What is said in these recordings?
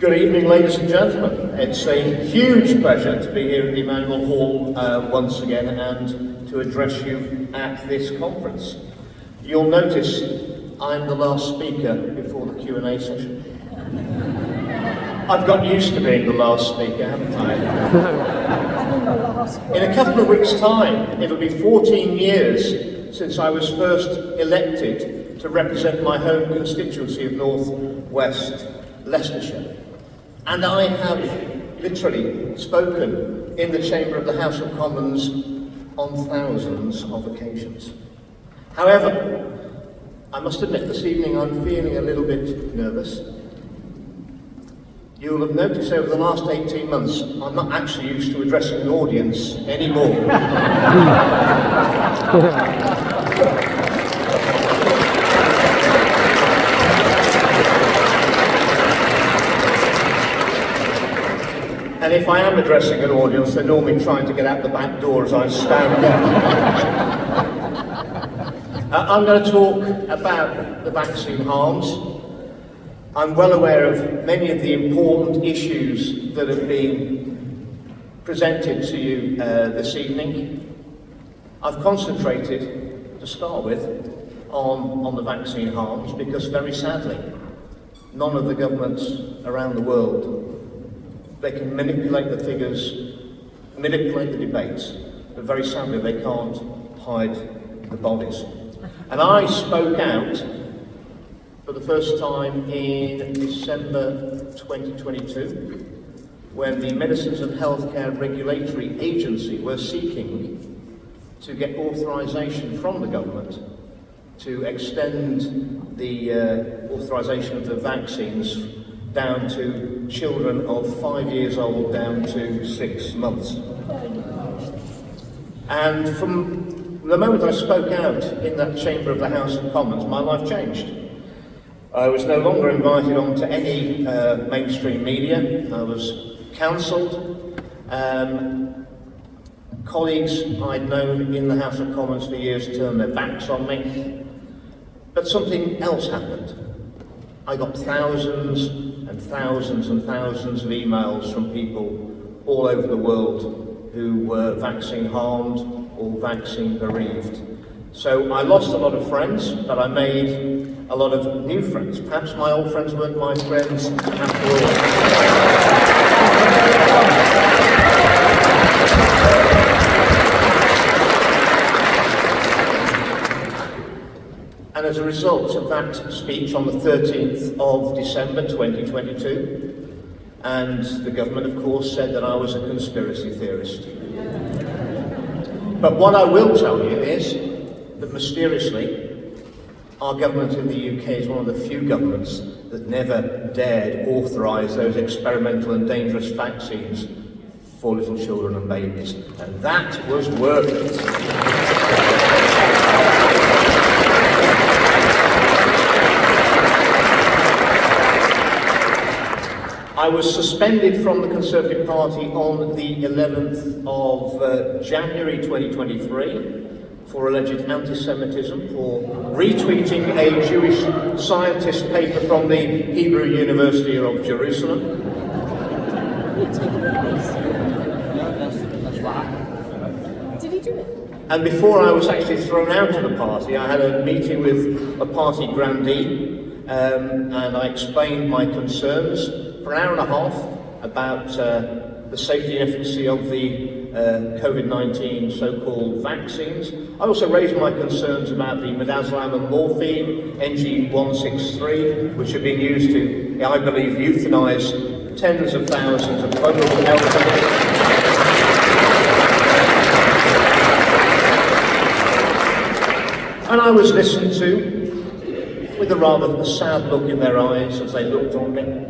Good evening, ladies and gentlemen. It's a huge pleasure to be here at the Emmanuel Hall once again and to address you at this conference. You'll notice I'm the last speaker before the Q&A session. I've got used to being the last speaker, haven't I? In a couple of weeks' time, it'll be 14 years since I was first elected to represent my home constituency of North West Leicestershire. And I have literally spoken in the chamber of the House of Commons on thousands of occasions. However, I must admit this evening I'm feeling a little bit nervous. You'll have noticed over the last 18 months I'm not actually used to addressing an audience anymore. And if I am addressing an audience, they're normally trying to get out the back door as I stand there. I'm going to talk about the vaccine harms. I'm well aware of many of the important issues that have been presented to you this evening. I've concentrated, to start with, on the vaccine harms because, very sadly, none of the governments around the world, they can manipulate the figures, manipulate the debates, but very sadly they can't hide the bodies. And I spoke out for the first time in December 2022, when the Medicines and Healthcare Regulatory Agency were seeking to get authorisation from the government to extend the authorisation of the vaccines down to children of 5 years old down to 6 months. And from the moment I spoke out in that chamber of the House of Commons, my life changed. I was no longer invited onto any mainstream media. I was cancelled. Colleagues I'd known in the House of Commons for years turned their backs on me. But something else happened. I got thousands and thousands and thousands of emails from people all over the world who were vaccine harmed or vaccine bereaved. So I lost a lot of friends, but I made a lot of new friends. Perhaps my old friends weren't my friends after all. And as a result of that speech on the 13th of December 2022, and the government of course said that I was a conspiracy theorist. But what I will tell you is that mysteriously, our government in the UK is one of the few governments that never dared authorise those experimental and dangerous vaccines for little children and babies. And that was worth it. I was suspended from the Conservative Party on the 11th of January 2023 for alleged anti-Semitism, for retweeting a Jewish scientist paper from the Hebrew University of Jerusalem. Did he do it? And before I was actually thrown out of the party, I had a meeting with a party grandee, and I explained my concerns for an hour and a half about the safety and efficacy of the COVID-19 so-called vaccines. I also raised my concerns about the midazolam and morphine, NG163, which have been used to, I believe, euthanize tens of thousands of vulnerable elderly. And I was listened to with a rather sad look in their eyes as they looked on me.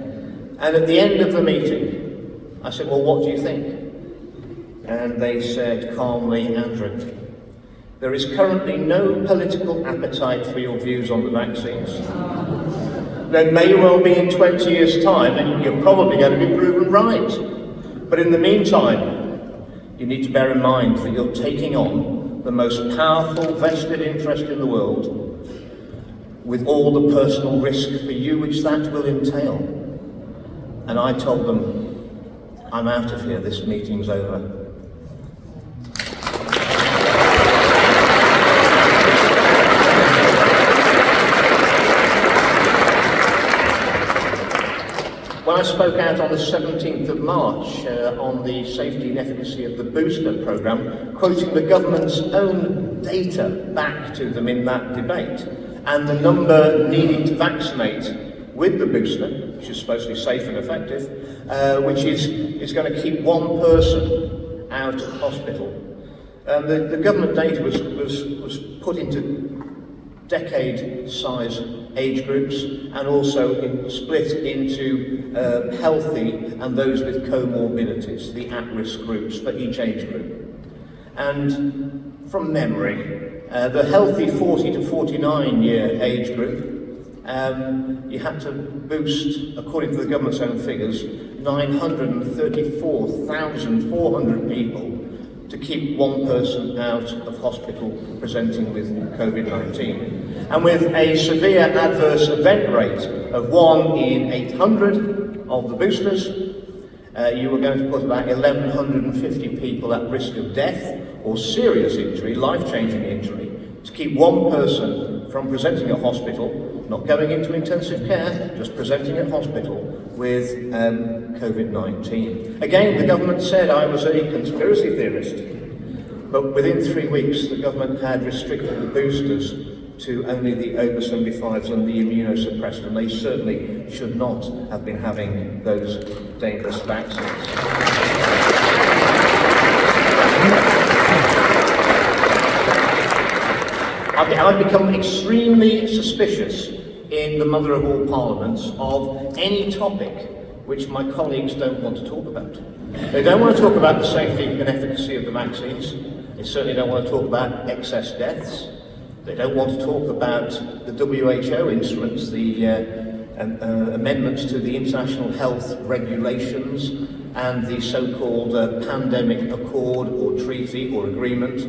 And at the end of the meeting, I said, well, what do you think? And they said calmly, Andrew, there is currently no political appetite for your views on the vaccines. There may well be in 20 years' time, and you're probably going to be proven right. But in the meantime, you need to bear in mind that you're taking on the most powerful vested interest in the world, with all the personal risk for you which that will entail. and I told them, I'm out of here, this meeting's over. When I spoke out on the 17th of March on the safety and efficacy of the booster programme, quoting the government's own data back to them in that debate, and the number needing to vaccinate with the booster, which is supposed to be safe and effective, which is going to keep one person out of hospital. The government data was put into decade-size age groups, and also split into healthy and those with comorbidities, the at-risk groups for each age group. And from memory, the healthy 40 to 49 year age group, you had to boost, according to the government's own figures, 934,400 people to keep one person out of hospital presenting with COVID-19. And with a severe adverse event rate of 1 in 800 of the boosters, you were going to put about 1,150 people at risk of death or serious injury, life-changing injury, to keep one person from presenting at hospital, not going into intensive care, just presenting at hospital with COVID-19. Again, the government said I was a conspiracy theorist, but within 3 weeks the government had restricted the boosters to only the over 75s and the immunosuppressed, and they certainly should not have been having those dangerous vaccines. I've become extremely suspicious in the mother of all parliaments of any topic which my colleagues don't want to talk about. They don't want to talk about the safety and efficacy of the vaccines. They certainly don't want to talk about excess deaths. They don't want to talk about the WHO instruments, the amendments to the international health regulations and the so-called pandemic accord or treaty or agreement.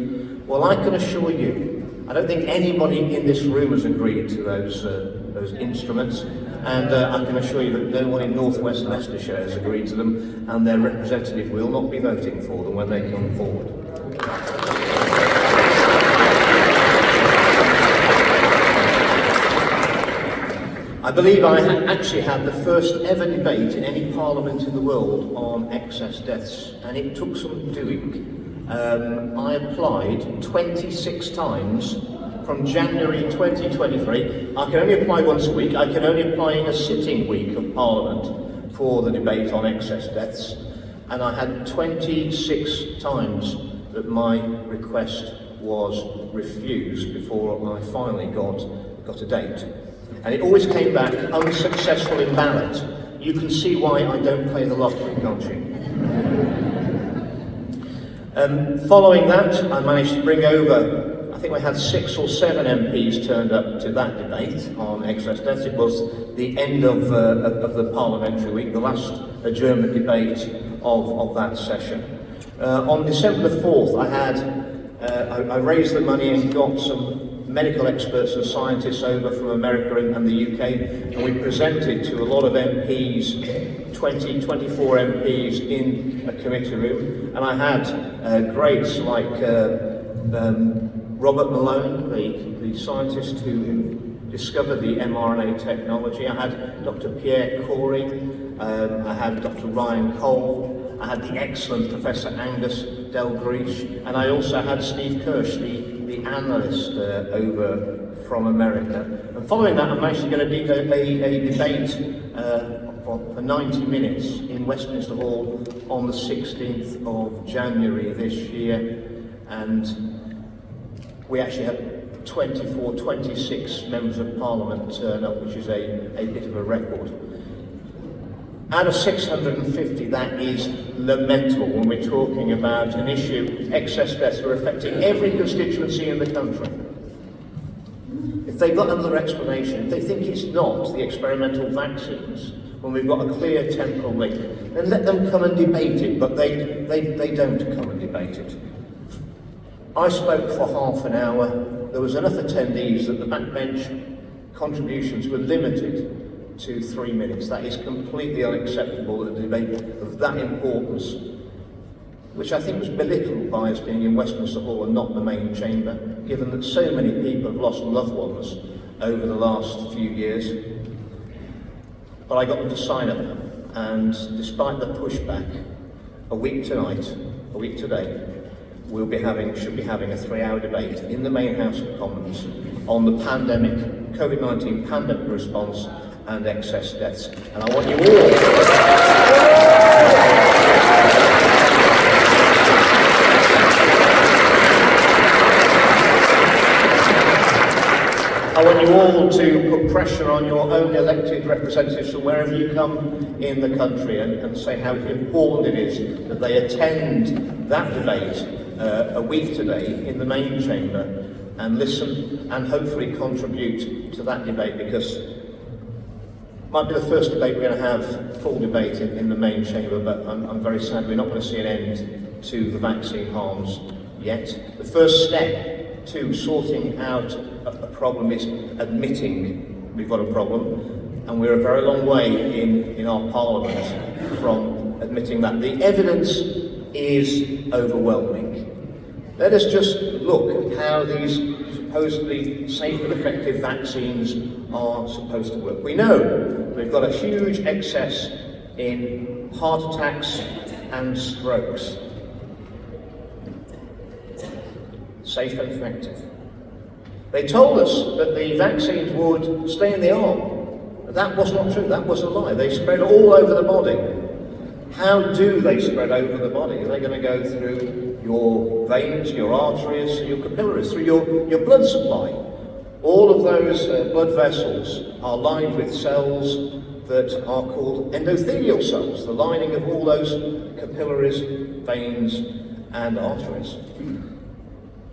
Well, I can assure you, I don't think anybody in this room has agreed to those instruments, and I can assure you that no one in North West Leicestershire has agreed to them, and their representative will not be voting for them when they come forward. I believe I actually had the first ever debate in any parliament in the world on excess deaths, and it took some doing. I applied 26 times from January 2023. I can only apply once a week. I can only apply in a sitting week of Parliament for the debate on excess deaths. And I had 26 times that my request was refused before I finally got a date. And it always came back unsuccessful in ballot. You can see why I don't play the lottery, can't you? Following that, I managed to bring over, I think we had 6 or 7 MPs turned up to that debate on excess deaths. It was the end of the parliamentary week, the last adjournment debate of that session. On December the 4th, I raised the money and got some medical experts and scientists over from America and the UK, and we presented to a lot of MPs, 24 MPs in a committee room, and I had greats like Robert Malone, the scientist who discovered the mRNA technology. I had Dr. Pierre Corey, I had Dr. Ryan Cole, I had the excellent Professor Angus Delgreish, and I also had Steve Kirsch, the analyst over from America. And following that, I managed to get a debate for 90 minutes in Westminster Hall on the 16th of January this year, and we actually had 26 members of Parliament turn up, which is a bit of a record. Out of 650, that is lamentable when we're talking about an issue, excess deaths are affecting every constituency in the country. If they've got another explanation, if they think it's not the experimental vaccines, when we've got a clear temporal link, then let them come and debate it, but they don't come and debate it. I spoke for half an hour. There was enough attendees that the backbench contributions were limited to 3 minutes. That is completely unacceptable at a debate of that importance, which I think was belittled by us being in Westminster Hall and not the main chamber, given that so many people have lost loved ones over the last few years. But I got them to sign up, and despite the pushback, a week today, should be having a 3-hour debate in the main House of Commons on the COVID-19 pandemic response and excess deaths. And I want you all to put pressure on your own elected representatives from wherever you come in the country and say how important it is that they attend that debate a week today in the main chamber and listen and hopefully contribute to that debate, because it might be the first debate we're going to have full debate in the main chamber, but I'm very sad we're not going to see an end to the vaccine harms yet. The first step to sorting out a problem is admitting we've got a problem, and we're a very long way in our Parliament from admitting that. The evidence is overwhelming. Let us just look at how these supposedly safe and effective vaccines are supposed to work. We know we've got a huge excess in heart attacks and strokes. Safe and effective. They told us that the vaccines would stay in the arm. That was not true, that was a lie. They spread all over the body. How do they spread over the body? Are they going to go through your veins, your arteries, your capillaries, through your blood supply? All of those blood vessels are lined with cells that are called endothelial cells, the lining of all those capillaries, veins and arteries.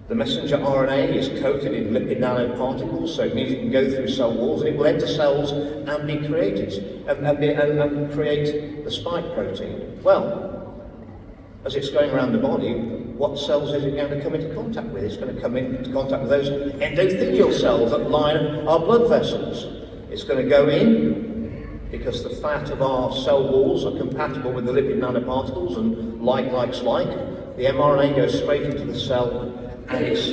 The messenger RNA is coated in lipid nanoparticles, so it means it can go through cell walls and it will enter cells and be created, and create the spike protein. Well, as it's going around the body, what cells is it going to come into contact with? It's going to come into contact with those endothelial cells that line our blood vessels. It's going to go in because the fat of our cell walls are compatible with the lipid nanoparticles, and likes like. The mRNA goes straight into the cell, and it's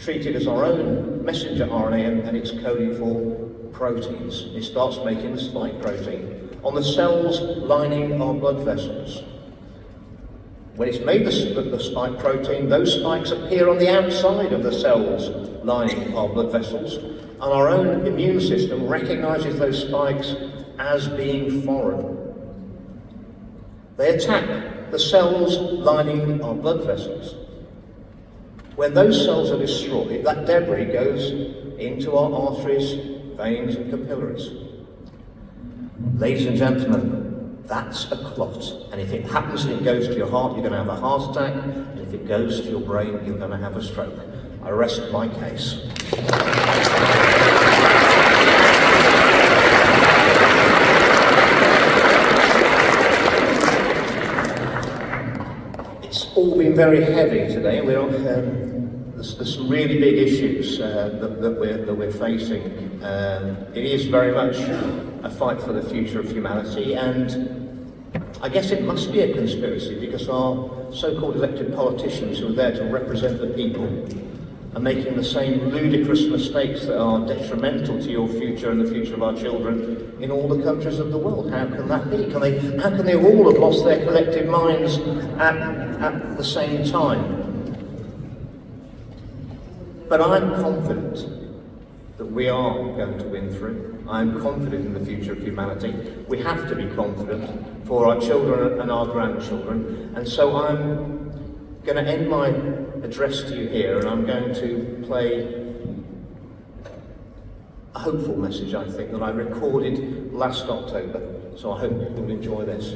treated as our own messenger RNA, and it's coded for proteins. It starts making the spike protein on the cells lining our blood vessels. When it's made the spike protein, those spikes appear on the outside of the cells lining our blood vessels, and our own immune system recognizes those spikes as being foreign. They attack the cells lining our blood vessels. When those cells are destroyed, that debris goes into our arteries, veins and capillaries. Ladies and gentlemen, that's a clot. And if it happens and it goes to your heart, you're going to have a heart attack. And if it goes to your brain, you're going to have a stroke. I rest my case. It's all been very heavy today. There's some really big issues that we're facing. It is very much a fight for the future of humanity, and I guess it must be a conspiracy because our so-called elected politicians who are there to represent the people are making the same ludicrous mistakes that are detrimental to your future and the future of our children in all the countries of the world. How can that be? How can they all have lost their collective minds at the same time? But I'm confident that we are going to win through. I'm confident in the future of humanity. We have to be confident for our children and our grandchildren. And so I'm going to end my address to you here, and I'm going to play a hopeful message, I think, that I recorded last October. So I hope you'll enjoy this.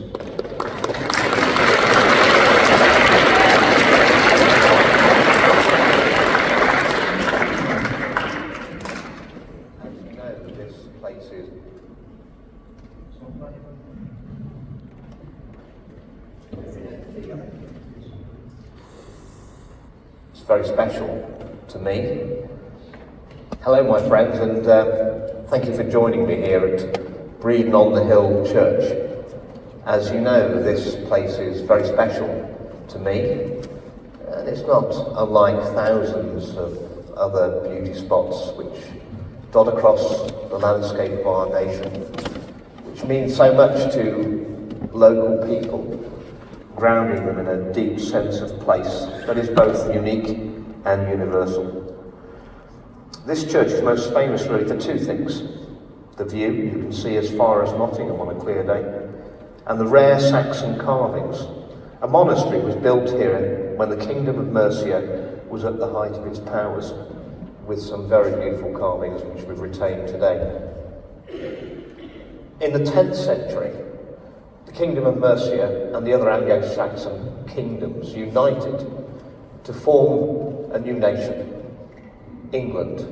It's very special to me. Hello, my friends, and thank you for joining me here at Bridgend on the Hill Church. As you know, this place is very special to me, and it's not unlike thousands of other beauty spots which dot across the landscape of our nation, which means so much to local people, grounding them in a deep sense of place that is both unique and universal. This church is most famous really for two things: the view you can see as far as Nottingham on a clear day, and the rare Saxon carvings. A monastery was built here when the Kingdom of Mercia was at the height of its powers, with some very beautiful carvings which we've retained today. In the 10th century, the Kingdom of Mercia and the other Anglo-Saxon kingdoms united to form a new nation, England,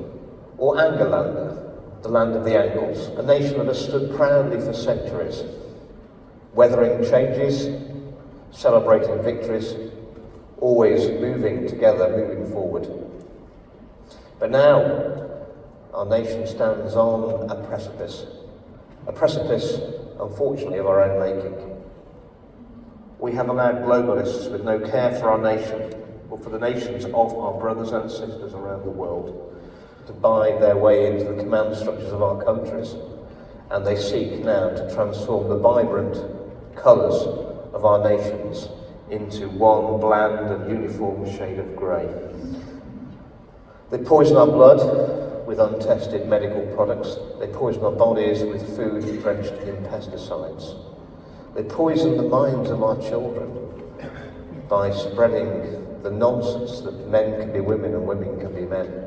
or Angolanda, the land of the Angles, a nation that has stood proudly for centuries, weathering changes, celebrating victories, always moving together, moving forward. But now, our nation stands on a precipice, unfortunately, of our own making. We have allowed globalists with no care for our nation, or for the nations of our brothers and sisters around the world, to buy their way into the command structures of our countries, and they seek now to transform the vibrant colours of our nations into one bland and uniform shade of grey. They poison our blood with untested medical products. They poison our bodies with food drenched in pesticides. They poison the minds of our children by spreading the nonsense that men can be women and women can be men.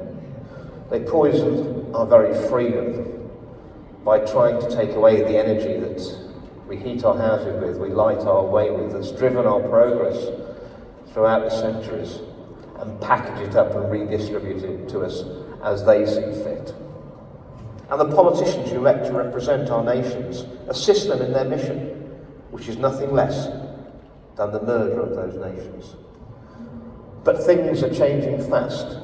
They poison our very freedom by trying to take away the energy that we heat our houses with, we light our way with, that's driven our progress throughout the centuries, and package it up and redistribute it to us as they see fit. And the politicians you elect to represent our nations assist them in their mission, which is nothing less than the murder of those nations. But things are changing fast.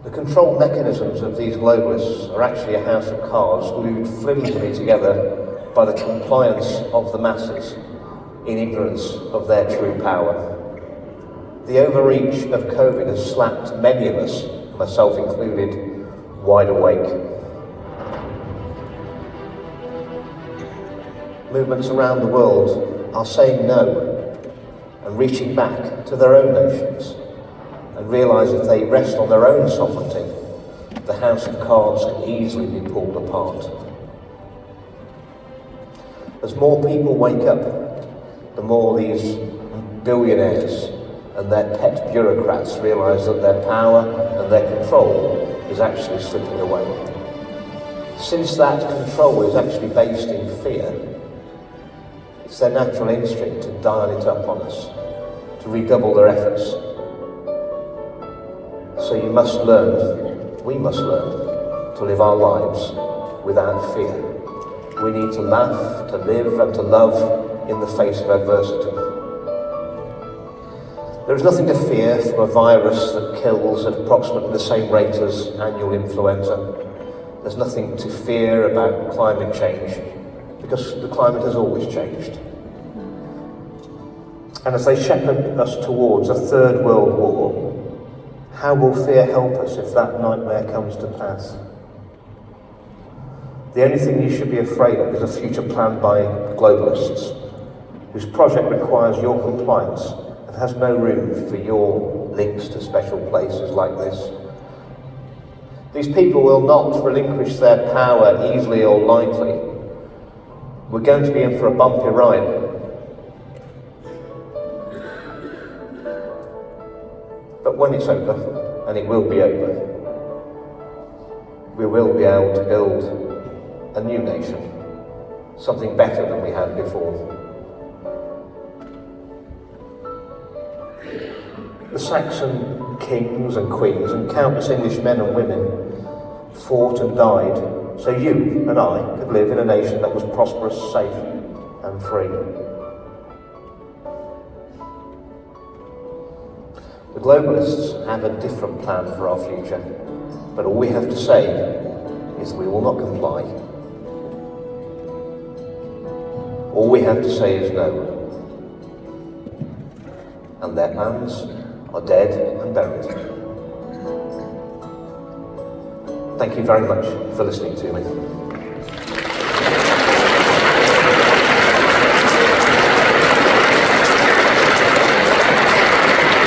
The control mechanisms of these globalists are actually a house of cards glued flimsily together by the compliance of the masses in ignorance of their true power. The overreach of COVID has slapped many of us, myself included, wide awake. Movements around the world are saying no and reaching back to their own nations, and realise if they rest on their own sovereignty, the house of cards can easily be pulled apart. As more people wake up, the more these billionaires and their pet bureaucrats realise that their power and their control is actually slipping away. Since that control is actually based in fear, it's their natural instinct to dial it up on us, to redouble their efforts. So you must learn, we must learn, to live our lives without fear. We need to laugh, to live and to love in the face of adversity. There is nothing to fear from a virus that kills at approximately the same rate as annual influenza. There's nothing to fear about climate change, because the climate has always changed. And as they shepherd us towards a third world war, how will fear help us if that nightmare comes to pass? The only thing you should be afraid of is a future planned by globalists, whose project requires your compliance and has no room for your links to special places like this. These people will not relinquish their power easily or lightly. We're going to be in for a bumpy ride. But when it's over, and it will be over, we will be able to build a new nation, something better than we had before. The Saxon kings and queens and countless English men and women fought and died so you and I could live in a nation that was prosperous, safe and free. The globalists have a different plan for our future, but all we have to say is we will not comply. All we have to say is no. And their plans are dead and buried. Thank you very much for listening to me.